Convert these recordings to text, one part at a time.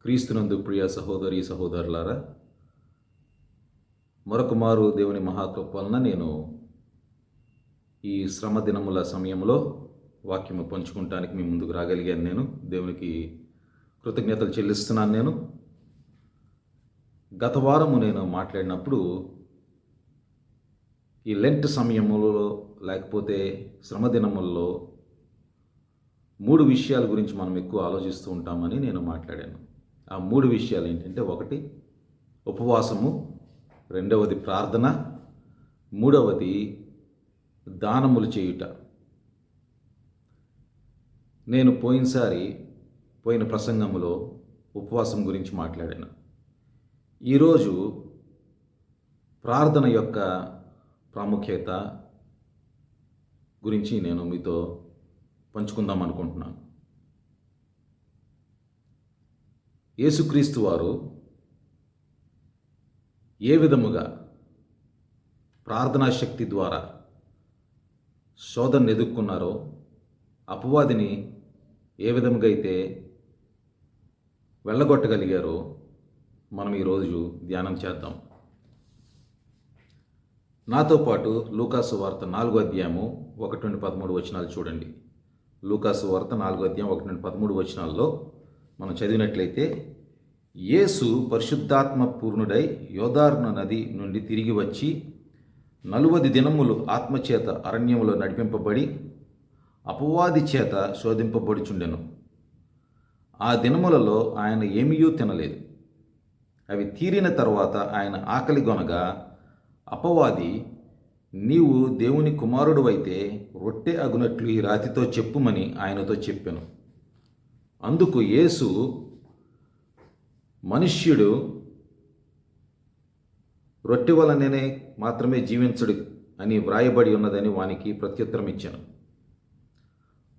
క్రీస్తునందు ప్రియ సహోదరి సహోదరులారా, మరొక మారు దేవుని మహాకృప వలన నేను ఈ శ్రమ దినముల సమయంలో వాక్యము పంచుకుంటానికి మీ ముందుకు రాగలిగాను. నేను దేవునికి కృతజ్ఞతలు చెల్లిస్తున్నాను. నేను గత వారము నేను మాట్లాడినప్పుడు ఈ లెంట్ సమయములో లేకపోతే శ్రమ దినముల్లో 3 విషయాల గురించి మనం ఎక్కువ ఆలోచిస్తూ ఉంటామని నేను మాట్లాడాను. ఆ 3 విషయాలు ఏంటంటే, ఒకటి ఉపవాసము, రెండవది ప్రార్థన, మూడవది దానములు చేయుట. నేను పోయిన ప్రసంగములో ఉపవాసం గురించి మాట్లాడాను. ఈరోజు ప్రార్థన యొక్క ప్రాముఖ్యత గురించి నేను మీతో పంచుకుందాం అనుకుంటున్నాను. యేసుక్రీస్తు వారు ఏ విధముగా ప్రార్థనా శక్తి ద్వారా శోధనను ఎదుర్కొన్నారో, అపవాదిని ఏ విధముగా అయితే వెళ్ళగొట్టగలిగారో మనం ఈరోజు ధ్యానం చేద్దాం. నాతో పాటు లూకాసు వార్త 4వ అధ్యాయము 1-13 వచనాలు చూడండి. లూకాసు వార్త 4వ అధ్యాయం 1-13 వచనాల్లో మనం చదివినట్లయితే, యేసు పరిశుద్ధాత్మ పూర్ణుడై యోర్దాను నది నుండి తిరిగి వచ్చి 40 దినములు ఆత్మచేత అరణ్యములో నడిపింపబడి అపవాది చేత శోధింపబడుచుండెను. ఆ దినములలో ఆయన ఏమీయూ తినలేదు. అవి తీరిన తరువాత ఆయన ఆకలి గొనగా అపవాది, నీవు దేవుని కుమారుడు అయితే రొట్టె అగునట్లు ఈ రాతితో చెప్పుమని ఆయనతో చెప్పెను. అందుకు యేసు, మనుష్యుడు రొట్టె వలననే మాత్రమే జీవించడు అని వ్రాయబడి ఉన్నదని వానికి ప్రత్యుత్తరం ఇచ్చాను.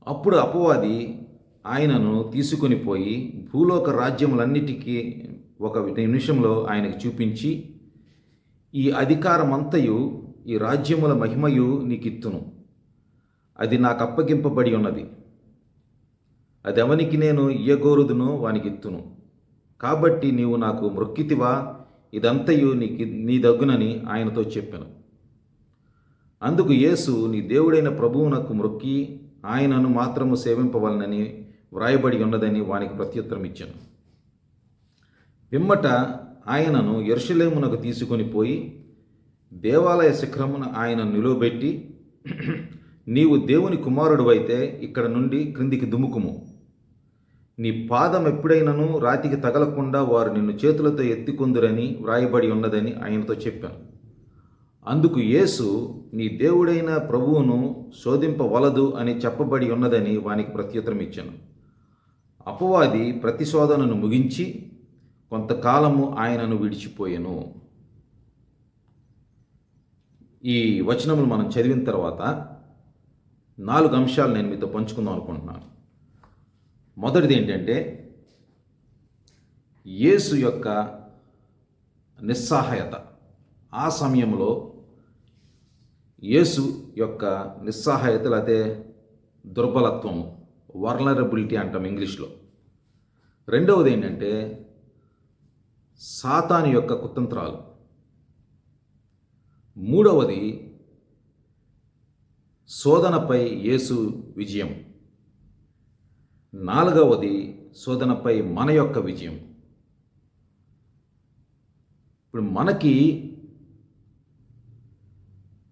అప్పుడు అపవాది ఆయనను తీసుకొని పోయి భూలోక రాజ్యములన్నిటికీ ఒక నిమిషంలో ఆయనకు చూపించి, ఈ అధికారమంతయు ఈ రాజ్యముల మహిమయు నీకిత్తును. అది నాకు అప్పగింపబడి ఉన్నది. అది ఎవనికి నేను ఇయ్యగోరుదునో వానికిత్తును. కాబట్టి నీవు నాకు మ్రొక్కితివా, ఇదంతయు నీ దగ్గునని ఆయనతో చెప్పాను. అందుకు యేసు, నీ దేవుడైన ప్రభువునకు మ్రొక్కి ఆయనను మాత్రము సేవింపవలనని వ్రాయబడి ఉన్నదని వానికి ప్రత్యుత్తరం ఇచ్చాను. పిమ్మట ఆయనను యెరూషలేమునకు తీసుకొని పోయి దేవాలయ శిఖరమున ఆయన నిలువబెట్టి, నీవు దేవుని కుమారుడువైతే ఇక్కడ నుండి క్రిందికి దుముకుము. నీ పాదం ఎప్పుడైనను రాతికి తగలకుండా వారు నిన్ను చేతులతో ఎత్తికొందురని వ్రాయబడి ఉన్నదని ఆయనతో చెప్పాను. అందుకు యేసు, నీ దేవుడైన ప్రభువును శోధింపవలదు అని చెప్పబడి ఉన్నదని వానికి ప్రత్యుత్తరం ఇచ్చాను. అపవాది ప్రతిశోధనను ముగించి కొంతకాలము ఆయనను విడిచిపోయెను. ఈ వచనములు మనం చదివిన తర్వాత 4 అంశాలు నేను మీతో పంచుకుందాం అనుకుంటున్నాను. మొదటిది ఏంటంటే, యేసు యొక్క నిస్సహాయత. ఆ సమయంలో యేసు యొక్క నిస్సహాయత లేకపోతే దుర్బలత్వము, వర్నరబిలిటీ అంటాం ఇంగ్లీష్లో. రెండవది ఏంటంటే, సాతాను యొక్క కుతంత్రాలు. మూడవది శోధనపై యేసు విజయం. నాలుగవది శోధనపై మన యొక్క విజయం. ఇప్పుడు మనకి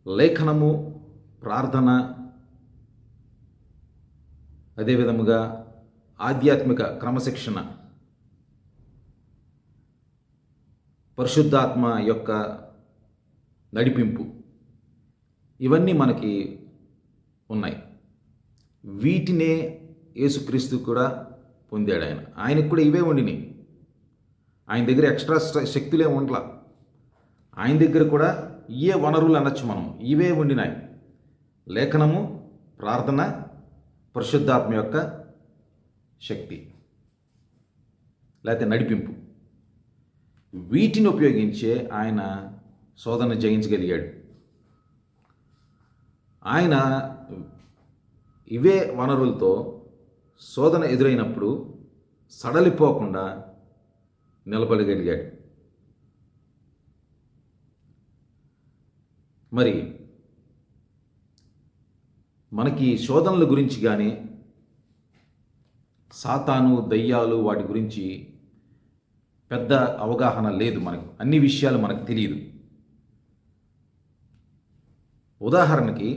లేఖనము, ప్రార్థన, అదేవిధముగా ఆధ్యాత్మిక క్రమశిక్షణ, పరిశుద్ధాత్మ యొక్క నడిపింపు, ఇవన్నీ మనకి ఉన్నాయి. వీటినే యేసుక్రీస్తు కూడా పొందాడు. ఆయనకు కూడా ఇవే ఉండినాయి. ఆయన దగ్గర ఎక్స్ట్రా శక్తులే ఉండలా. ఆయన దగ్గర కూడా ఇవే వనరులు అనొచ్చు మనం. ఇవే ఉండినాయి: లేఖనము, ప్రార్థన, పరిశుద్ధాత్మ యొక్క శక్తి లేకపోతే నడిపింపు. వీటిని ఉపయోగించే ఆయన శోధన జయించగలిగాడు. ఆయన ఇవే వనరులతో శోధన ఎదురైనప్పుడు సడలిపోకుండా నిలబడగలిగాడు. మరి మనకి శోధనల గురించి కానీ, సాతాను, దయ్యాలు వాటి గురించి పెద్ద అవగాహన లేదు మనకు. అన్ని విషయాలు మనకు తెలియదు. ఉదాహరణకి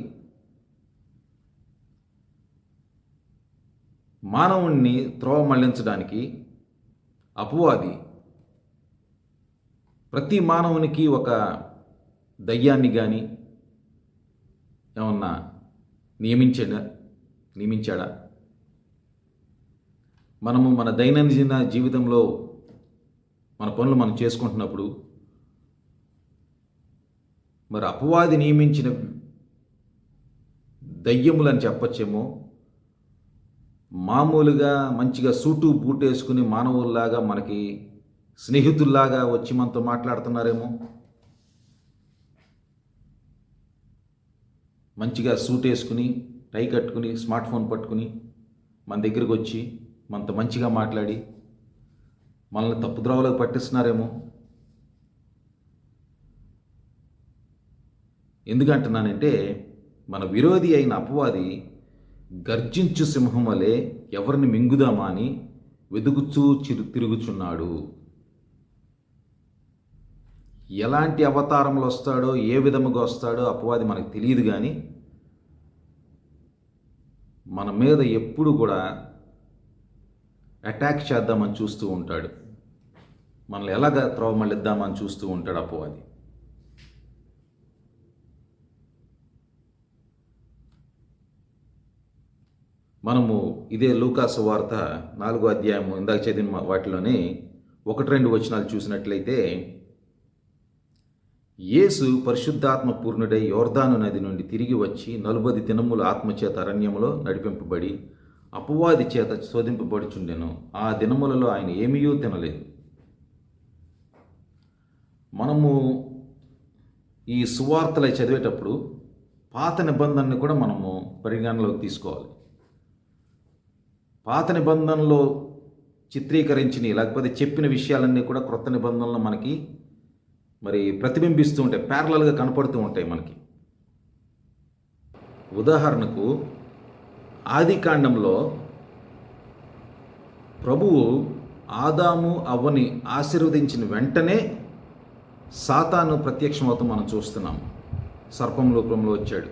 మానవుణ్ణి త్రోవ మళ్లించడానికి అపవాది ప్రతి మానవునికి ఒక దయ్యాన్ని కానీ ఏమన్నా నియమించాడా? మనము మన దైనందిన జీవితంలో మన పనులు మనం చేసుకుంటున్నప్పుడు మరి అపవాది నియమించిన దయ్యములని చెప్పచ్చేమో, మామూలుగా మంచిగా సూటు బూట్ వేసుకుని మానవుల్లాగా మనకి స్నేహితుల్లాగా వచ్చి మనతో మాట్లాడుతున్నారేమో. మంచిగా సూట్ వేసుకుని, టై కట్టుకుని, స్మార్ట్ ఫోన్ పట్టుకుని మన దగ్గరికి వచ్చి మనతో మంచిగా మాట్లాడి మనల్ని తప్పుద్రోవలోకి పట్టిస్తున్నారేమో. ఎందుకంటున్నానంటే మన విరోధి అయిన అపవాది గర్జించు సింహం వలె ఎవరిని మింగుదామా అని వెదుగుచూ తిరుగుచున్నాడు. ఎలాంటి అవతారంలో వస్తాడో, ఏ విధముగా వస్తాడో అపవాది మనకు తెలియదు. కానీ మన మీద ఎప్పుడు కూడా అటాక్ చేద్దామని చూస్తూ ఉంటాడు. మనల్ని ఎలాగ త్రోవ మళ్ళిద్దామని చూస్తూ ఉంటాడు అపవాది. మనము ఇదే లూకా సువార్త 4వ అధ్యాయము ఇందాక చదివిన వాటిలోనే 1-2 వచనాలు చూసినట్లయితే, యేసు పరిశుద్ధాత్మ పూర్ణుడై యోర్దాను నది నుండి తిరిగి వచ్చి 40 దినములు ఆత్మచేత అరణ్యములో నడిపింపబడి అపవాది చేత శోధింపబడుచుండెను. ఆ దినములలో ఆయన ఏమీయూ తినలేదు. మనము ఈ సువార్తలు చదివేటప్పుడు పాత నిబంధనని కూడా మనము పరిగణలోకి తీసుకోవాలి. పాత నిబంధనలో చిత్రీకరించిన లేకపోతే చెప్పిన విషయాలన్నీ కూడా క్రొత్త నిబంధనలో మనకి మరి ప్రతిబింబిస్తూ ఉంటాయి, ప్యారలల్గా కనపడుతూ ఉంటాయి మనకి. ఉదాహరణకు ఆదికాండంలో ప్రభువు ఆదాము అవ్వని ఆశీర్వదించిన వెంటనే సాతాను ప్రత్యక్షమవుతూ మనం చూస్తున్నాం. సర్పం రూపంలో వచ్చాడు.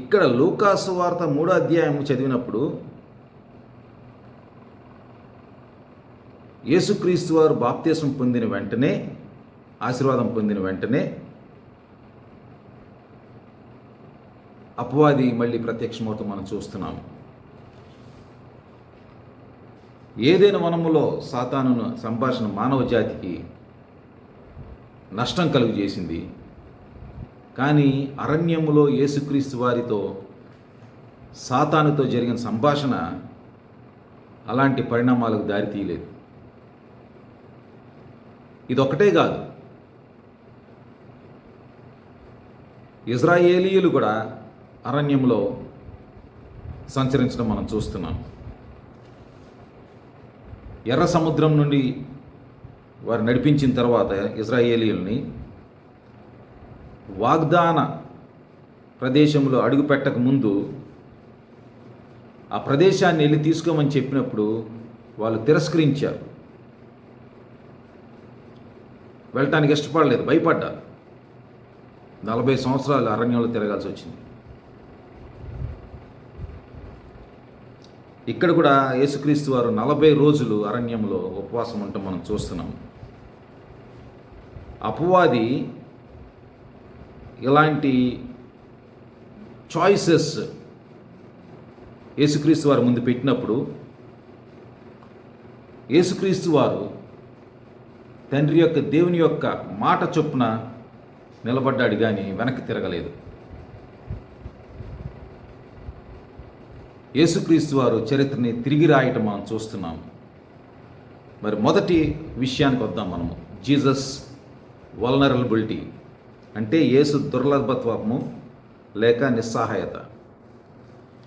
ఇక్కడ లూకా సువార్త 3వ అధ్యాయం చదివినప్పుడు యేసుక్రీస్తు వారు బాప్తిసం పొందిన వెంటనే, ఆశీర్వాదం పొందిన వెంటనే అపవాది మళ్ళీ ప్రత్యక్షమవుతూ మనం చూస్తున్నాం. ఏదైనా వనములో సాతాను సంభాషణ మానవ జాతికి నష్టం కలుగు చేసింది. కానీ అరణ్యములో యేసుక్రీస్తు వారితో సాతానుతో జరిగిన సంభాషణ అలాంటి పరిణామాలకు దారితీయలేదు. ఇదొక్కటే కాదు, ఇజ్రాయేలీయులు కూడా అరణ్యంలో సంచరించడం మనం చూస్తున్నాం. ఎర్ర సముద్రం నుండి వారు నడిపించిన తర్వాత ఇజ్రాయేలీయుల్ని వాగ్దాన ప్రదేశంలో అడుగు పెట్టక ముందు ఆ ప్రదేశాన్ని వెళ్ళి తీసుకోమని చెప్పినప్పుడు వాళ్ళు తిరస్కరించారు. వెళ్ళటానికి ఇష్టపడలేదు, భయపడ్డారు. 40 సంవత్సరాలు అరణ్యంలో తిరగాల్సి వచ్చింది. ఇక్కడ కూడా యేసుక్రీస్తు వారు 40 రోజులు అరణ్యంలో ఉపవాసం ఉండటం మనం చూస్తున్నాం. అపవాది ఇలాంటి చాయిసెస్ యేసుక్రీస్తు వారు ముందు పెట్టినప్పుడు యేసుక్రీస్తు వారు తండ్రి యొక్క, దేవుని యొక్క మాట చొప్పున నిలబడ్డాడు, కానీ వెనక్కి తిరగలేదు. యేసుక్రీస్తు వారు చరిత్రని తిరిగి రాయటం మనం చూస్తున్నాం. మరి మొదటి విషయానికి వద్దాం మనము. జీసస్ వల్నరబిలిటీ అంటే యేసు దుర్లభత్వము లేక నిస్సహాయత.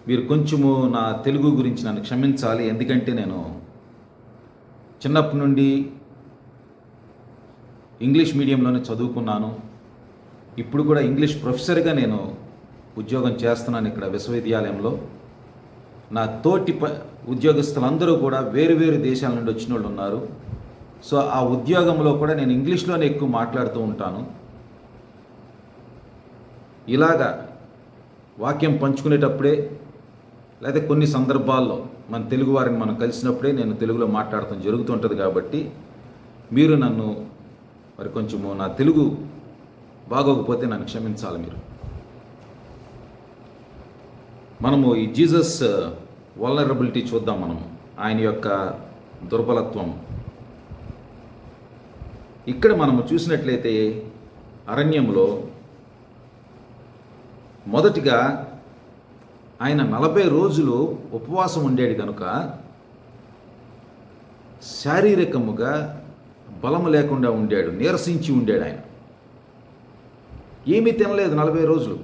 మీరు కొంచెము నా తెలుగు గురించి నన్ను క్షమించాలి, ఎందుకంటే నేను చిన్నప్పటి నుండి ఇంగ్లీష్ మీడియంలోనే చదువుకున్నాను. ఇప్పుడు కూడా ఇంగ్లీష్ ప్రొఫెసర్గా నేను ఉద్యోగం చేస్తున్నాను ఇక్కడ విశ్వవిద్యాలయంలో. నా తోటి ఉద్యోగస్తులందరూ కూడా వేరు వేరు దేశాల నుండి వచ్చిన వాళ్ళు ఉన్నారు. సో ఆ ఉద్యోగంలో కూడా నేను ఇంగ్లీష్లోనే ఎక్కువ మాట్లాడుతూ ఉంటాను. ఇలాగా వాక్యం పంచుకునేటప్పుడే లేదా కొన్ని సందర్భాల్లో మన తెలుగు వారిని మనం కలిసినప్పుడే నేను తెలుగులో మాట్లాడటం జరుగుతుంటుంది. కాబట్టి మీరు నన్ను మరి కొంచెము నా తెలుగు బాగోకపోతే నన్ను క్షమించాలి మీరు. మనము ఈ జీసస్ వల్నరబిలిటీ చూద్దాం. ఆయన యొక్క దుర్బలత్వం ఇక్కడ మనము చూసినట్లయితే అరణ్యంలో మొదటిగా ఆయన 40 రోజులు ఉపవాసం ఉండేది కనుక శారీరకముగా బలము లేకుండా ఉండాడు, నీరసించి ఉండాడు. ఆయన ఏమీ తినలేదు 40 రోజులు.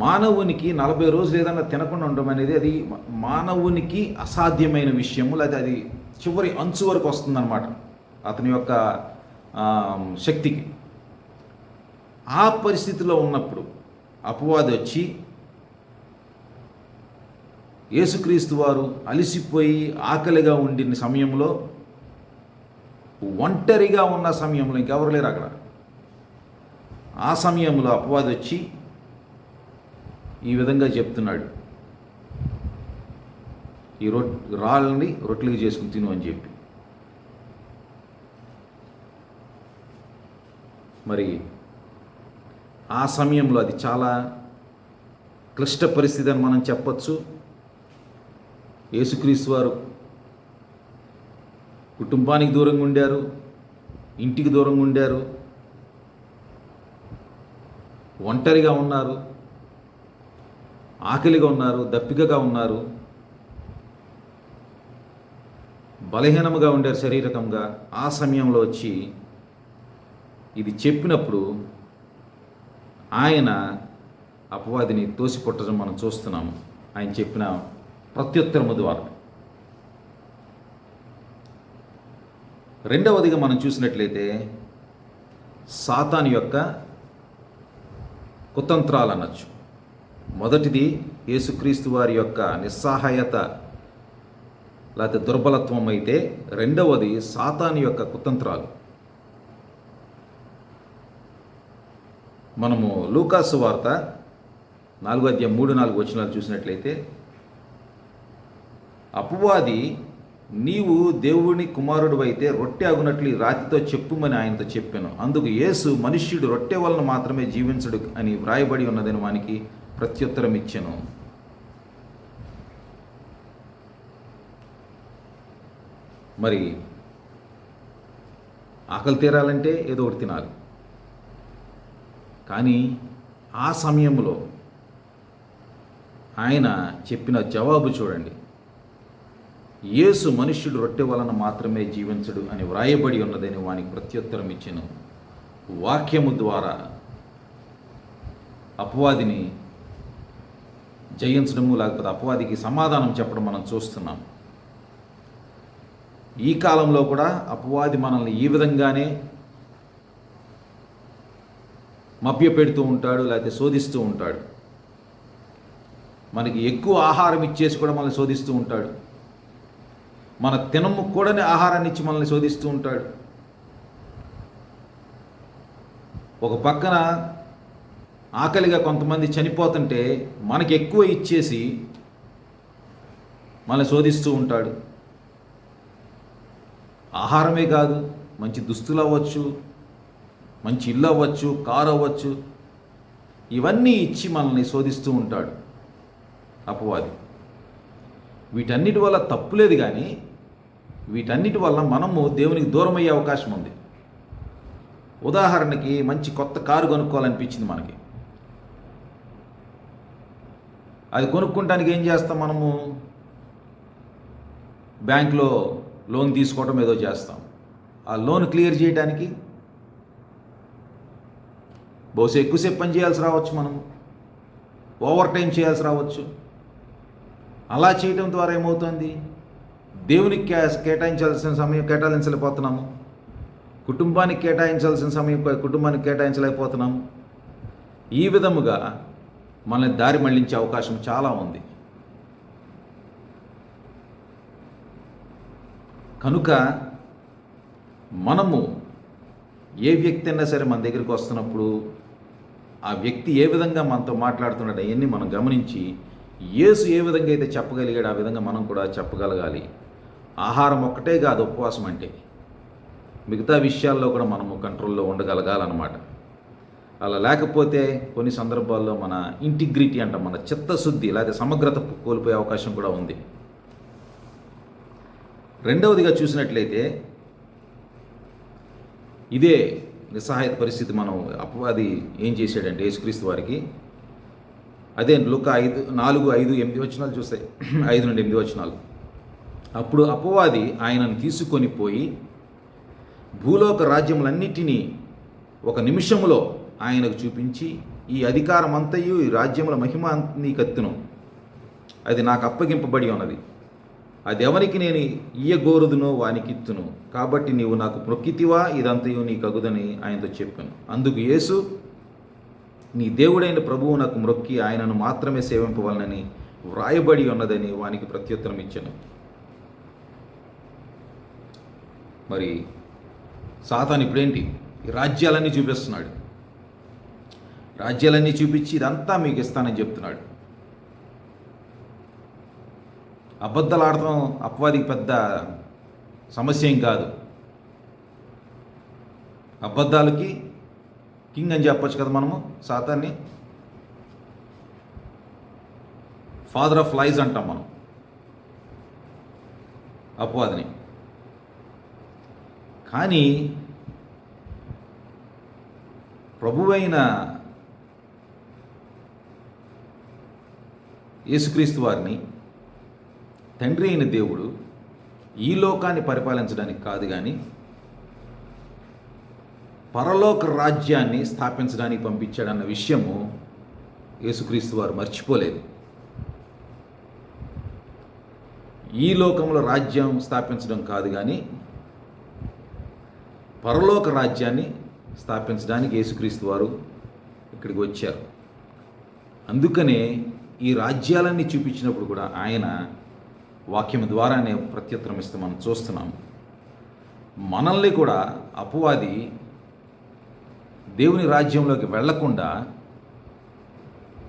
మానవునికి 40 రోజులు ఏదన్నా తినకుండా ఉండడం అనేది అది మానవునికి అసాధ్యమైన విషయము, లేదా అది చివరి అంచు వరకు వస్తుందన్నమాట అతని యొక్క శక్తికి. ఆ పరిస్థితిలో ఉన్నప్పుడు అపవాది వచ్చి యేసుక్రీస్తు వారు అలిసిపోయి ఆకలిగా ఉండిన సమయంలో, ఒంటరిగా ఉన్న సమయంలో, ఇంకెవరు లేరు అక్కడ, ఆ సమయంలో అపవాది వచ్చి ఈ విధంగా చెప్తున్నాడు, ఈ రాళ్ళని రొట్టెలుగా చేసుకుని తిను అని చెప్పి. మరి ఆ సమయంలో అది చాలా క్లిష్ట పరిస్థితి అని మనం చెప్పచ్చు. యేసుక్రీస్తు వారు కుటుంబానికి దూరంగా ఉండారు, ఇంటికి దూరంగా ఉండారు, ఒంటరిగా ఉన్నారు, ఆకలిగా ఉన్నారు, దప్పికగా ఉన్నారు, బలహీనముగా ఉండారు శారీరకంగా. ఆ సమయంలో వచ్చి ఇది చెప్పినప్పుడు ఆయన అపవాదిని తోసిపుట్టడం మనం చూస్తున్నాము, ఆయన చెప్పిన ప్రత్యుత్తరము ద్వారా. రెండవదిగా మనం చూసినట్లయితే సాతాను యొక్క కుతంత్రాలు అనొచ్చు. మొదటిది యేసుక్రీస్తు వారి యొక్క నిస్సహాయత లేకపోతే దుర్బలత్వం అయితే, రెండవది సాతాను యొక్క కుతంత్రాలు. మనము లూకాసు వార్త 4:3-4 చూసినట్లయితే, అపవాది నీవు దేవుని కుమారుడు అయితే రొట్టె అగునట్లు రాతితో చెప్పుమని ఆయనతో చెప్పాను. అందుకు యేసు మనుష్యుడు రొట్టె వలన మాత్రమే జీవించడు అని వ్రాయబడి ఉన్నదని వానికి ప్రత్యుత్తరం ఇచ్చాను. మరి ఆకలి తీరాలంటే ఏదో ఒకటి తినాలి. కానీ ఆ సమయంలో ఆయన చెప్పిన జవాబు చూడండి, యేసు మనుష్యుడు రొట్టె వలన మాత్రమే జీవించడు అని వ్రాయబడి ఉన్నదని వానికి ప్రత్యుత్తరం ఇచ్చాను. వాక్యము ద్వారా అపవాదిని జయించడము, లేకపోతే అపవాదికి సమాధానం చెప్పడం మనం చూస్తున్నాం. ఈ కాలంలో కూడా అపవాది మనల్ని ఈ విధంగానే మభ్యపెడుతూ ఉంటాడు, లేకపోతే శోధిస్తూ ఉంటాడు. మనకి ఎక్కువ ఆహారం ఇచ్చేసి కూడా మనల్ని శోధిస్తూ ఉంటాడు. మన తినము కూడానే ఆహారాన్ని ఇచ్చి మనల్ని శోధిస్తూ ఉంటాడు. ఒక పక్కన ఆకలిగా కొంతమంది చనిపోతుంటే మనకి ఎక్కువ ఇచ్చేసి మనల్ని శోధిస్తూ ఉంటాడు. ఆహారమే కాదు, మంచి దుస్తులు అవ్వచ్చు, మంచి ఇల్లు అవ్వచ్చు, కారు అవ్వచ్చు, ఇవన్నీ ఇచ్చి మనల్ని శోధిస్తూ ఉంటాడు అపవాది. వీటన్నిటి వల్ల తప్పులేదు, కానీ వీటన్నిటి వల్ల మనము దేవునికి దూరం అయ్యే అవకాశం ఉంది. ఉదాహరణకి మంచి కొత్త కారు కొనుక్కోవాలనిపించింది మనకి. అది కొనుక్కోవడానికి ఏం చేస్తాం మనము? బ్యాంక్లో లోన్ తీసుకోవడం ఏదో చేస్తాం. ఆ లోన్ క్లియర్ చేయడానికి బహుశా ఎక్కువసేపు పని చేయాల్సి రావచ్చు, మనం ఓవర్ టైం చేయాల్సి రావచ్చు. అలా చేయడం ద్వారా ఏమవుతుంది? దేవునికి కేటాయించాల్సిన సమయం కేటాయించలేకపోతున్నాము. కుటుంబానికి కేటాయించాల్సిన సమయం కుటుంబానికి కేటాయించలేకపోతున్నాము. ఈ విధముగా మనల్ని దారి మళ్లించే అవకాశం చాలా ఉంది. కనుక మనము ఏ వ్యక్తి అయినా సరే మన దగ్గరికి వస్తున్నప్పుడు ఆ వ్యక్తి ఏ విధంగా మనతో మాట్లాడుతున్నాడు అవన్నీ మనం గమనించి యేసు ఏ విధంగా అయితే చెప్పగలిగాడు ఆ విధంగా మనం కూడా చెప్పగలగాలి. ఆహారం ఒక్కటే కాదు ఉపవాసం అంటే, మిగతా విషయాల్లో కూడా మనము కంట్రోల్లో ఉండగలగాలన్నమాట. అలా లేకపోతే కొన్ని సందర్భాల్లో మన ఇంటిగ్రిటీ అంటాం, మన చిత్తశుద్ధి లేదా సమగ్రత కోల్పోయే అవకాశం కూడా ఉంది. రెండవదిగా చూసినట్లయితే ఇదే నిస్సహాయత పరిస్థితి మనం అపవాది ఏం చేశాడంటే యేసుక్రీస్తు వారికి, అదే లూకా 4:5-8 వచనాలు చూస్తే 5 నుండి 8 వచనాలు. అప్పుడు అపవాది ఆయనను తీసుకొని పోయి భూలోక రాజ్యములన్నిటినీ ఒక నిమిషములో ఆయనకు చూపించి, ఈ అధికారం అంతయు ఈ రాజ్యముల మహిమ నీకెత్తును, అది నాకు అప్పగింపబడి ఉన్నది, అది ఎవరికి నేను ఇయ్యగోరుదునో వానికి ఇత్తును, కాబట్టి నీవు నాకు మొక్కితివా, ఇదంతయు నీకు అగుదని ఆయనతో చెప్పాను. అందుకు యేసు, నీ దేవుడైన ప్రభువు నాకు మొక్కి ఆయనను మాత్రమే సేవింపవలనని వ్రాయబడి ఉన్నదని వానికి ప్రత్యుత్తరం ఇచ్చాను. మరి సాతాను ఇప్పుడేంటి, ఈ రాజ్యాలన్నీ చూపిస్తున్నాడు. రాజ్యాలన్నీ చూపించి ఇదంతా మీకు ఇస్తానని చెప్తున్నాడు. అబద్ధాలు ఆడటం అపవాదికి పెద్ద సమస్య ఏం కాదు. అబద్ధాలకి కింగ్ అని చెప్పొచ్చు కదా మనము. సాతాన్ని ఫాదర్ ఆఫ్ లైజ్ అంటాం మనం అపవాదిని. కానీ ప్రభువైన యేసుక్రీస్తు వారిని తండ్రి అయిన దేవుడు ఈ లోకాన్ని పరిపాలించడానికి కాదు కానీ పరలోక రాజ్యాన్ని స్థాపించడానికి పంపించాడన్న విషయము యేసుక్రీస్తు వారు మర్చిపోలేదు. ఈ లోకంలో రాజ్యం స్థాపించడం కాదు కానీ పరలోక రాజ్యాన్ని స్థాపించడానికి యేసుక్రీస్తు వారు ఇక్కడికి వచ్చారు. అందుకనే ఈ రాజ్యాలన్నీ చూపించినప్పుడు కూడా ఆయన వాక్యం ద్వారానే ప్రత్యుత్తరం ఇస్తూ మనం చూస్తున్నాము. మనల్ని కూడా అపవాది దేవుని రాజ్యంలోకి వెళ్లకుండా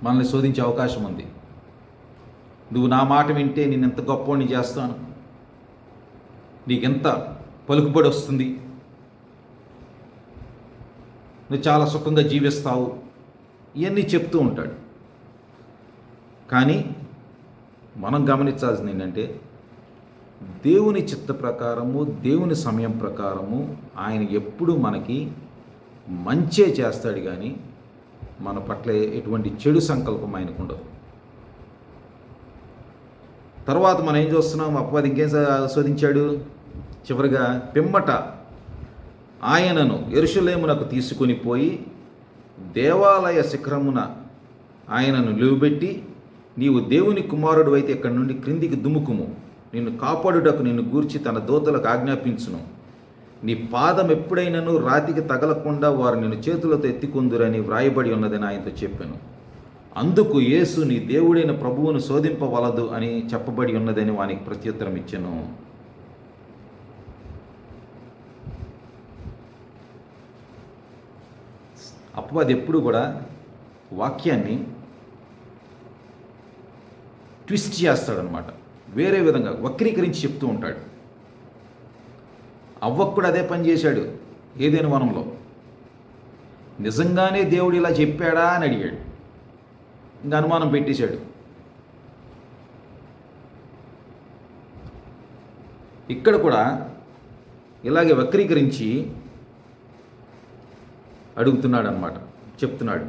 మనల్ని శోధించే అవకాశం ఉంది. నువ్వు నా మాట వింటే నేను ఎంత గొప్పవాడిని చేస్తాను, నీకెంత పలుకుబడి వస్తుంది, నువ్వు చాలా సుఖంగా జీవిస్తావు, ఇవన్నీ చెప్తూ ఉంటాడు. కానీ మనం గమనించాల్సింది ఏంటంటే దేవుని చిత్త ప్రకారము, దేవుని సమయం ప్రకారము ఆయన ఎప్పుడు మనకి మంచే చేస్తాడు కానీ మన పట్ల ఎటువంటి చెడు సంకల్పం ఆయనకు ఉండదు. తర్వాత మనం ఏం చూస్తున్నాం, అపవాది ఇంకేం శోధించాడు, చివరిగా పిమ్మట ఆయనను యెరూషలేమునకు తీసుకొని పోయి దేవాలయ శిఖరమున ఆయనను నిలువబెట్టి, నీవు దేవుని కుమారుడు అయితే ఇక్కడి నుండి క్రిందికి దుముకుము, నిన్ను కాపాడుటకు నిన్ను గూర్చి తన దూతలకు ఆజ్ఞాపించును, నీ పాదం ఎప్పుడైనాను రాతికి తగలకుండా వారు నిన్ను చేతులతో ఎత్తికొందురని వ్రాయబడి ఉన్నదని ఆయనతో చెప్పాను. అందుకు యేసు, నీ దేవుడైన ప్రభువును శోధింపవలదు అని చెప్పబడి ఉన్నదని వానికి ప్రత్యుత్తరం ఇచ్చాను. అపవాది ఎప్పుడు కూడా వాక్యాన్ని ట్విస్ట్ చేస్తాడనమాట, వేరే విధంగా వక్రీకరించి చెప్తూ ఉంటాడు. అవ్వకు కూడా అదే పని చేశాడు ఏదైనా వనంలో. నిజంగానే దేవుడు ఇలా చెప్పాడా అని అడిగాడు, ఇంకా అనుమానం పెట్టేశాడు. ఇక్కడ కూడా ఇలాగే వక్రీకరించి అడుగుతున్నాడు అన్నమాట, చెప్తున్నాడు.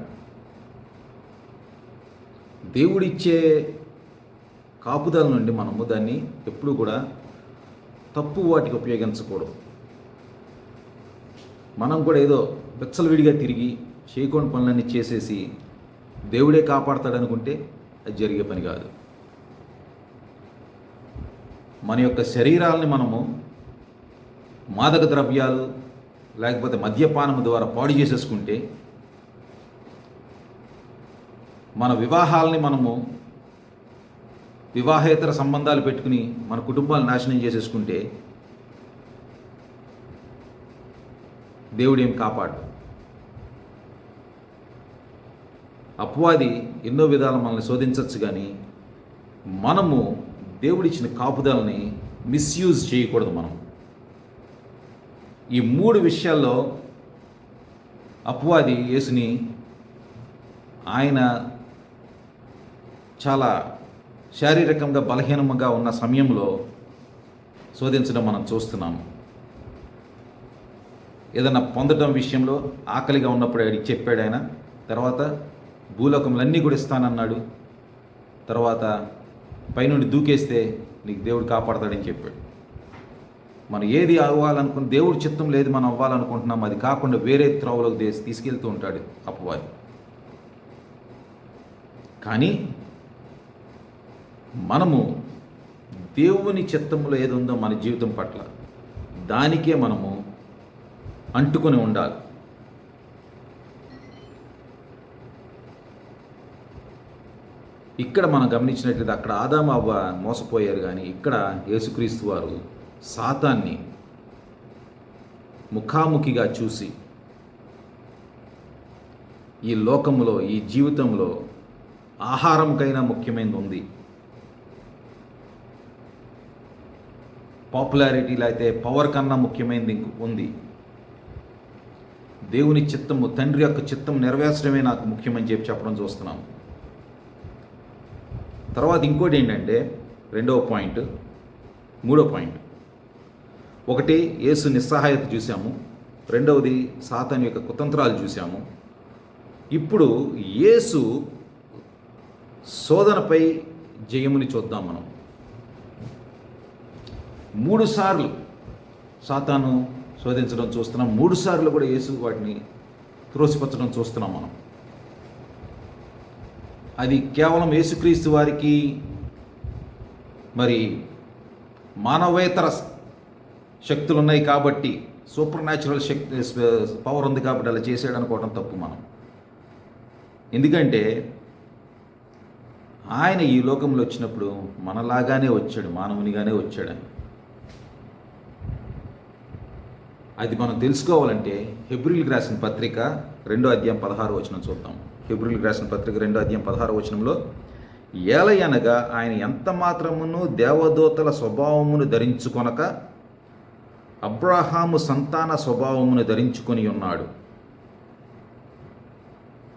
దేవుడిచ్చే కాపుదల నుండి మనము దాన్ని ఎప్పుడు కూడా తప్పు వాటికి ఉపయోగించకూడదు. మనం కూడా ఏదో విచ్చలవిడిగా తిరిగి చేయకుండా పనులన్నీ చేసేసి దేవుడే కాపాడతాడనుకుంటే అది జరిగే పని కాదు. మన యొక్క శరీరాలని మనము మాదక ద్రవ్యాలు లేకపోతే మద్యపానం ద్వారా పాడు చేసేసుకుంటే, మన వివాహాలని మనము వివాహేతర సంబంధాలు పెట్టుకుని మన కుటుంబాలను నాశనం చేసేసుకుంటే దేవుడు ఏం కాపాడు. అపవాది ఎన్నో విధాలు మనల్ని శోధించవచ్చు, కానీ మనము దేవుడిచ్చిన కాపుదలని మిస్యూజ్ చేయకూడదు. మనం ఈ 3 విషయాల్లో అపవాది యేసుని ఆయన చాలా శారీరకంగా బలహీనంగా ఉన్న సమయంలో శోధించడం మనం చూస్తున్నాము. ఏదైనా పొందడం విషయంలో ఆకలిగా ఉన్నప్పుడు అడిగి చెప్పాడు ఆయన. తర్వాత భూలోకములన్నీ కూడా ఇస్తానన్నాడు. తర్వాత పైనుండి దూకేస్తే నీకు దేవుడు కాపాడతాడని చెప్పాడు. మనం ఏది అవ్వాలనుకున్న దేవుడి చిత్తం లేదు మనం అవ్వాలనుకుంటున్నాం, అది కాకుండా వేరే త్రోవలోకి తీసుకెళ్తూ ఉంటాడు అపవాది. కానీ మనము దేవుని చిత్తంలో ఏది ఉందో మన జీవితం పట్ల దానికే మనము అంటుకొని ఉండాలి. ఇక్కడ మనం గమనించినట్లయితే అక్కడ ఆదాము అవ్వ మోసపోయారు, కానీ ఇక్కడ యేసుక్రీస్తు వారు సాతాన్ని ముఖాముఖిగా చూసి ఈ లోకంలో ఈ జీవితంలో ఆహారంకైనా ముఖ్యమైనది ఉంది, పాపులారిటీ లేకపోతే పవర్ కన్నా ముఖ్యమైనది ఉంది, దేవుని చిత్తము తండ్రి యొక్క చిత్తం నెరవేర్చడమే నాకు ముఖ్యమని చెప్పడం చూస్తున్నాం. తర్వాత ఇంకోటి ఏంటంటే రెండవ పాయింట్, మూడో పాయింట్. ఒకటి యేసు నిస్సహాయత చూసాము, రెండవది సాతాను యొక్క కుతంత్రాలు చూసాము. ఇప్పుడు యేసు శోధనపై జయముని చూద్దాం. మనం 3 సార్లు సాతాను శోధించడం చూస్తున్నాం, 3 సార్లు కూడా యేసు వాటిని త్రోసిపచ్చడం చూస్తున్నాం మనం. అది కేవలం యేసుక్రీస్తు వారికి మరి మానవేతర శక్తులు ఉన్నాయి కాబట్టి, సూపర్ న్యాచురల్ శక్తి పవర్ ఉంది కాబట్టి అలా చేసాడు అనుకోవడం తప్పు మనం. ఎందుకంటే ఆయన ఈ లోకంలో వచ్చినప్పుడు మనలాగానే వచ్చాడు, మానవునిగానే వచ్చాడు. అది మనం తెలుసుకోవాలంటే హెబ్రీయులకు రాసిన పత్రిక 2వ అధ్యాయం 16వ వచనం చూద్దాం. హెబ్రీయులకు రాసిన పత్రిక 2వ అధ్యాయం 16వ వచనంలో, ఏలయనగా ఆయన ఎంత మాత్రమును దేవదూతల స్వభావమును ధరించుకొనక అబ్రహాము సంతాన స్వభావమును ధరించుకొని ఉన్నాడు.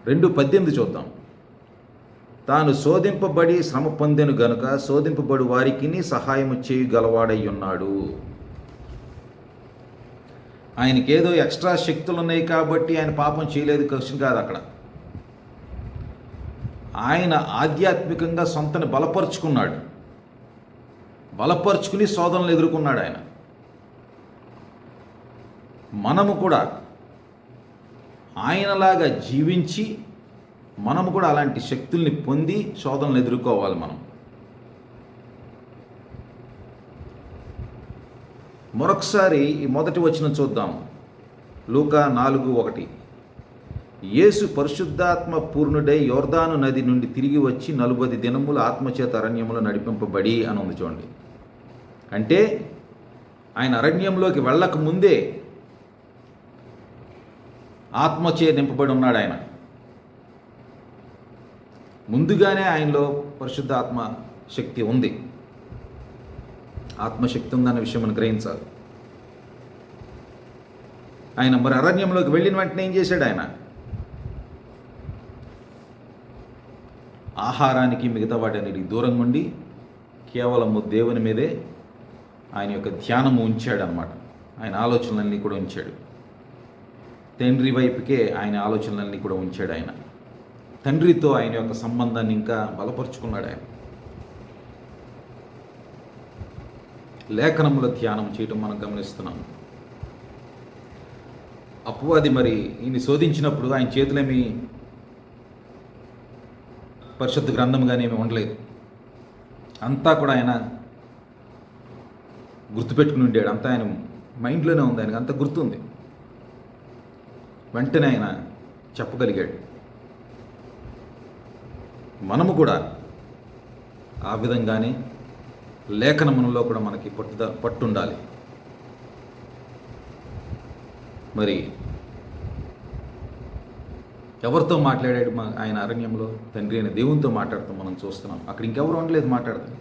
2:18 చూద్దాం. తాను శోధింపబడి శ్రమ పొందెను గనుక శోధింపబడి వారికి సహాయము చేయగలవాడై ఉన్నాడు. ఆయనకి ఏదో ఎక్స్ట్రా శక్తులు ఉన్నాయి కాబట్టి ఆయన పాపం చేయలేదు క్వశ్చన్ కాదు అక్కడ. ఆయన ఆధ్యాత్మికంగా సొంతని బలపరుచుకున్నాడు, బలపరుచుకుని శోధనలు ఎదుర్కొన్నాడు ఆయన. మనము కూడా ఆయనలాగా జీవించి మనము కూడా అలాంటి శక్తుల్ని పొంది శోధనలు ఎదుర్కోవాలి మనం. మరొకసారి ఈ మొదటి వచనం చూద్దాం. లూకా 4:1. యేసు పరిశుద్ధాత్మ పూర్ణుడై యోర్దాను నది నుండి తిరిగి వచ్చి 40 దినములు ఆత్మచేత అరణ్యములో నడిపింపబడి అని ఉంది చూడండి. అంటే ఆయన అరణ్యంలోకి వెళ్ళక ముందే ఆత్మచే నింపబడి ఉన్నాడు. ఆయన ముందుగానే ఆయనలో పరిశుద్ధాత్మ శక్తి ఉంది, ఆత్మశక్తి ఉందన్న విషయం మనం గ్రహించాలి. ఆయన మరి అరణ్యంలోకి వెళ్ళిన వెంటనే ఏం చేశాడు? ఆయన ఆహారానికి మిగతా వాటన్నిటికి దూరంగా ఉండి కేవలము దేవుని మీదే ఆయన యొక్క ధ్యానము ఉంచాడు అన్నమాట. ఆయన ఆలోచనలన్నీ కూడా ఉంచాడు, తండ్రి వైపుకే ఆయన ఆలోచనలన్నీ కూడా ఉంచాడు. ఆయన తండ్రితో ఆయన యొక్క సంబంధాన్ని ఇంకా బలపరుచుకున్నాడు. ఆయన లేఖనముల ధ్యానం చేయటం మనం గమనిస్తున్నాం. అపవాది మరి ఈయన్ని శోధించినప్పుడు ఆయన చేతులేమి పరిశుద్ధ గ్రంథంగానేమి ఉండలేదు, అంతా కూడా ఆయన గుర్తుపెట్టుకుని ఉండాడు. అంతా ఆయన మైండ్లోనే ఉంది, ఆయనకు అంత గుర్తుంది. వెంటనే ఆయన చెప్పగలిగాడు. మనము కూడా ఆ విధంగానే లేఖనములలో కూడా మనకి పట్టుండాలి. మరి ఎవరితో మాట్లాడాడు ఆయన అరణ్యంలో? తండ్రి అయిన దేవునితో మాట్లాడుతాం మనం చూస్తున్నాం. అక్కడ ఇంకెవరు ఉండలేదు మాట్లాడతాం.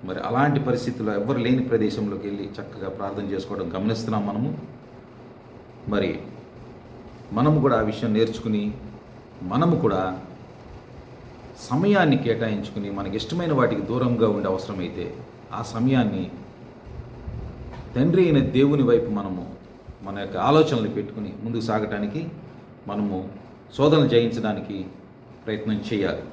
మరి అలాంటి పరిస్థితుల్లో ఎవరు లేని ప్రదేశంలోకి వెళ్ళి చక్కగా ప్రార్థన చేసుకోవడం గమనిస్తున్నాం మనము. మరి మనము కూడా ఆ విషయం నేర్చుకుని మనము కూడా సమయాన్ని కేటాయించుకుని మనకి ఇష్టమైన వాటికి దూరంగా ఉండే అవసరమైతే ఆ సమయాన్ని తండ్రి అయిన దేవుని వైపు మనము మన యొక్క ఆలోచనలు పెట్టుకుని ముందుకు సాగటానికి మనము శోధనలు జయించడానికి ప్రయత్నం చేయాలి.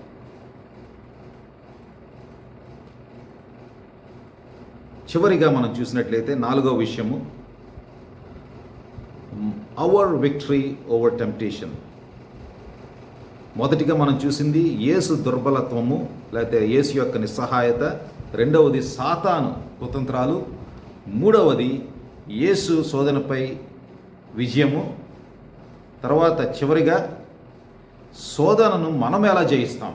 చివరిగా మనం చూసినట్లయితే 4వ విషయము, అవర్ విక్టరీ ఓవర్ టెంప్టేషన్. మొదటిగా మనం చూసింది యేసు దుర్బలత్వము, లేకపోతే యేసు యొక్క నిస్సహాయత. రెండవది సాతాను కుతంత్రాలు. మూడవది యేసు శోధనపై విజయము. తర్వాత చివరిగా శోధనను మనం ఎలా జయిస్తాం.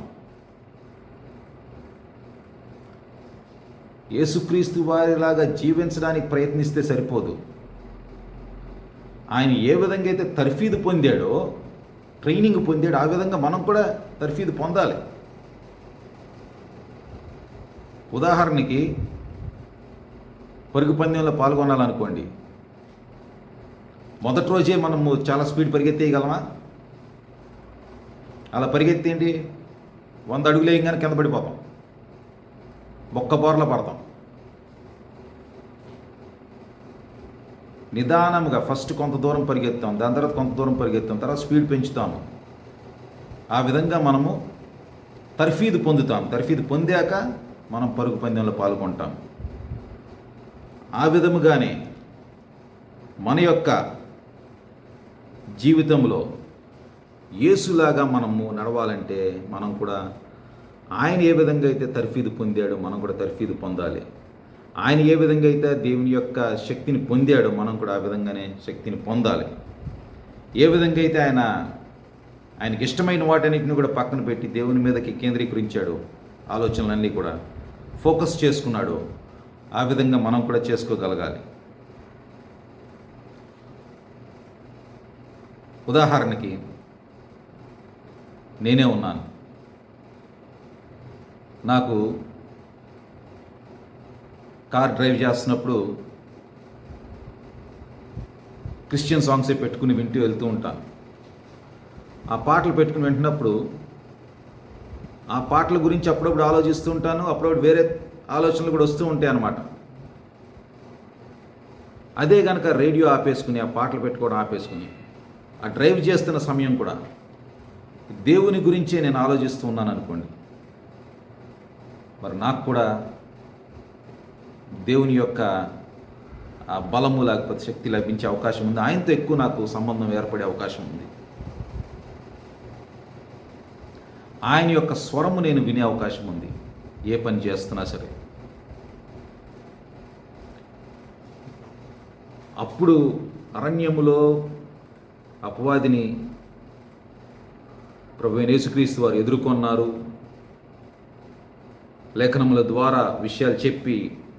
యేసుక్రీస్తు వారిలాగా జీవించడానికి ప్రయత్నిస్తే సరిపోదు. ఆయన ఏ విధంగా అయితే తర్ఫీదు పొందాడో, ట్రైనింగ్ పొందాడో, ఆ విధంగా మనం కూడా తర్ఫీదు పొందాలి. ఉదాహరణకి పరుగు పందెంలో పాల్గొనాలనుకోండి, మొదటి రోజే మనము చాలా స్పీడ్ పరిగెత్తేయగలమా? అలా పరిగెత్తేంటి 100 అడుగులు వేయగానే కింద పడిపోతాం, బొక్క బోర్ల పడతాం. నిదానంగా ఫస్ట్ కొంత దూరం పరిగెత్తాం, దాని తర్వాత కొంత దూరం పరిగెత్తాం, తర్వాత స్పీడ్ పెంచుతాము. ఆ విధంగా మనము తర్ఫీదు పొందుతాం. తర్ఫీదు పొందాక మనం పరుగు పందెంలో పాల్గొంటాం. ఆ విధముగానే మన యొక్క జీవితంలో యేసులాగా మనము నడవాలంటే మనం కూడా ఆయన ఏ విధంగా అయితే తర్ఫీదు పొందాడో మనం కూడా తర్ఫీదు పొందాలి. ఆయన ఏ విధంగా అయితే దేవుని యొక్క శక్తిని పొందాడో మనం కూడా ఆ విధంగానే శక్తిని పొందాలి. ఏ విధంగా అయితే ఆయనకి ఇష్టమైన వాటన్నిటిని కూడా పక్కన పెట్టి దేవుని మీదకి కేంద్రీకరించాడు, ఆలోచనలన్నీ కూడా ఫోకస్ చేసుకున్నాడు, ఆ విధంగా మనం కూడా చేసుకోగలగాలి. ఉదాహరణకి నేనే ఉన్నాను. నాకు కార్ డ్రైవ్ చేస్తున్నప్పుడు క్రిస్టియన్ సాంగ్సే పెట్టుకుని వింటూ వెళ్తూ ఉంటాను. ఆ పాటలు పెట్టుకుని వింటున్నప్పుడు ఆ పాటల గురించి అప్పుడప్పుడు ఆలోచిస్తూ ఉంటాను, అప్పుడప్పుడు వేరే ఆలోచనలు కూడా వస్తూ ఉంటాయి అన్నమాట. అదే కనుక రేడియో ఆపేసుకుని, ఆ పాటలు పెట్టుకోవడం ఆపేసుకుని, ఆ డ్రైవ్ చేస్తున్న సమయం కూడా దేవుని గురించే నేను ఆలోచిస్తూ ఉన్నాను అనుకోండి, మరి నాకు కూడా దేవుని యొక్క ఆ బలము లేకపోతే శక్తి లభించే అవకాశం ఉంది. ఆయనతో ఎక్కువ నాకు సంబంధం ఏర్పడే అవకాశం ఉంది. ఆయన యొక్క స్వరము నేను వినే అవకాశం ఉంది ఏ పని చేస్తున్నా సరే. అప్పుడు అరణ్యములో అపవాదిని ప్రభువైన యేసుక్రీస్తు వారు ఎదుర్కొన్నారు. లేఖనముల ద్వారా విషయాలు చెప్పి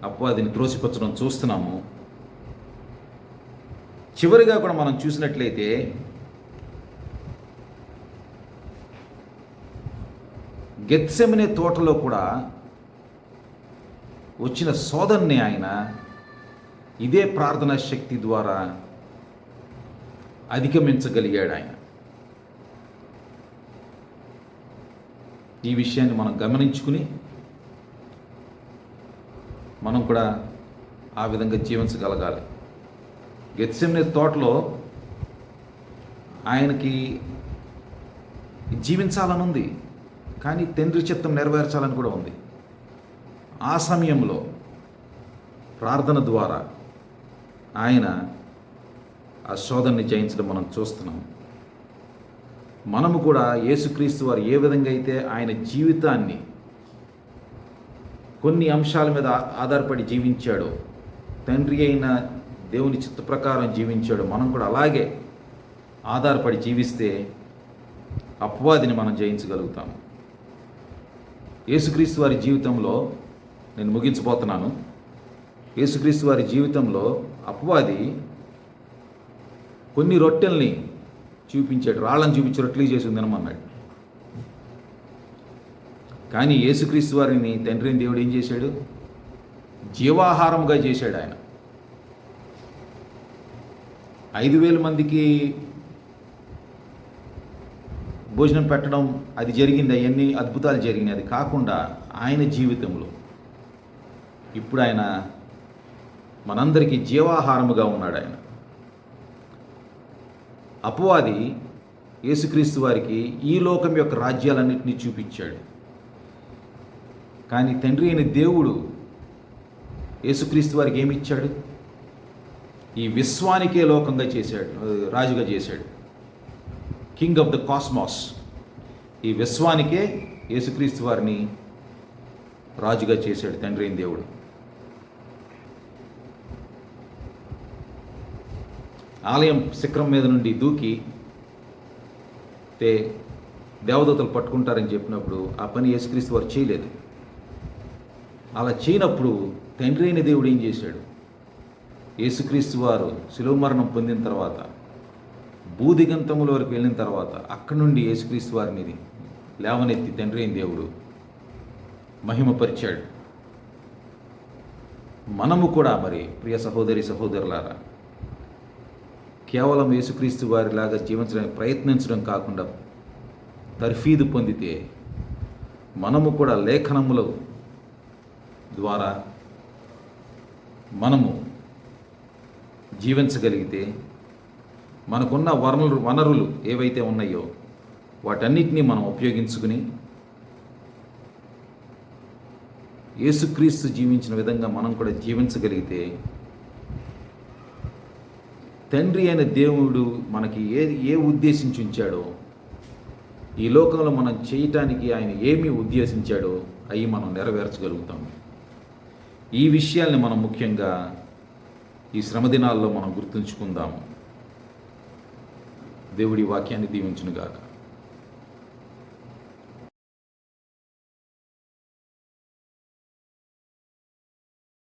అపవాదిని త్రోసిపుచ్చడం చూస్తున్నాము. చివరిగా కూడా మనం చూసినట్లయితే గెత్సెమనే తోటలో కూడా వచ్చిన శోధనని ఆయన ఇదే ప్రార్థనా శక్తి ద్వారా అధిగమించగలిగాడు. ఆయన ఈ విషయాన్ని మనం గమనించుకుని మనం కూడా ఆ విధంగా జీవించగలగాలి. గెత్సెమనే తోటలో ఆయనకి జీవించాలని ఉంది, కానీ తండ్రి చిత్తం నెరవేర్చాలని కూడా ఉంది. ఆ సమయంలో ప్రార్థన ద్వారా ఆయన ఆ శోధనని జయించడం మనం చూస్తున్నాం. మనము కూడా యేసుక్రీస్తు వారు ఏ విధంగా అయితే ఆయన జీవితాన్ని కొన్ని అంశాల మీద ఆధారపడి జీవించాడో, తండ్రి అయిన దేవుని చిత్త ప్రకారం జీవించాడో, మనం కూడా అలాగే ఆధారపడి జీవిస్తే అపవాదిని మనం జయించగలుగుతాము. యేసుక్రీస్తు వారి జీవితంలో, నేను ముగించబోతున్నాను, యేసుక్రీస్తు వారి జీవితంలో అపవాది కొన్ని రొట్టెల్ని చూపించాడు, రాళ్ళని చూపించి రొట్టెలు చేసి తినమన్నాడు. కానీ యేసుక్రీస్తు వారిని తండ్రిని దేవుడు ఏం చేశాడు? జీవాహారముగా చేశాడు. ఆయన 5,000 మందికి భోజనం పెట్టడం అది జరిగింది, అవన్నీ అద్భుతాలు జరిగినాయి. అది కాకుండా ఆయన జీవితంలో ఇప్పుడు ఆయన మనందరికీ జీవాహారముగా ఉన్నాడు. ఆయన అపవాది యేసుక్రీస్తు వారికి ఈ లోకం యొక్క రాజ్యాలన్నింటినీ చూపించాడు. కానీ తండ్రి అయిన దేవుడు యేసుక్రీస్తు వారికి ఏమి ఇచ్చాడు? ఈ విశ్వానికే లోకంగా చేశాడు, రాజుగా చేశాడు. King of the cosmos. ఈ విశ్వానికే యేసుక్రీస్తు వారిని రాజుగా చేశాడు తండ్రి అయిన దేవుడు. ఆలయం శిఖరం మీద నుండి దూకి దేవదూతలు పట్టుకుంటారని చెప్పినప్పుడు ఆ పని యేసుక్రీస్తు వారు చేయలేదు. అలా చేయనప్పుడు తండ్రి అయిన దేవుడు ఏం చేశాడు? యేసుక్రీస్తు వారు శిలువ మరణం పొందిన తర్వాత, భూదిగంతముల వరకు వెళ్ళిన తర్వాత, అక్కడి నుండి యేసుక్రీస్తు వారిని లేవనెత్తి తండ్రి అయిన దేవుడు మహిమపరిచాడు. మనము కూడా మరి ప్రియ సహోదరి సహోదరులారా, కేవలం యేసుక్రీస్తు వారిలాగా జీవించడానికి ప్రయత్నించడం కాకుండా తర్ఫీదు పొందితే, మనము కూడా లేఖనముల ద్వారా మనము జీవించగలిగితే, మనకున్న వనరులు ఏవైతే ఉన్నాయో వాటన్నిటినీ మనం ఉపయోగించుకుని యేసుక్రీస్తు జీవించిన విధంగా మనం కూడా జీవించగలిగితే, తండ్రి అయిన దేవుడు మనకి ఏ ఉద్దేశించి ఉంచాడో, ఈ లోకంలో మనం చేయటానికి ఆయన ఏమి ఉద్దేశించాడో అవి మనం నెరవేర్చగలుగుతాం. ఈ విషయాల్ని మనం ముఖ్యంగా ఈ శ్రమ దినాల్లో మనం గుర్తుంచుకుందాము. దేవుడి వాక్యాన్ని దీవించునుగాక.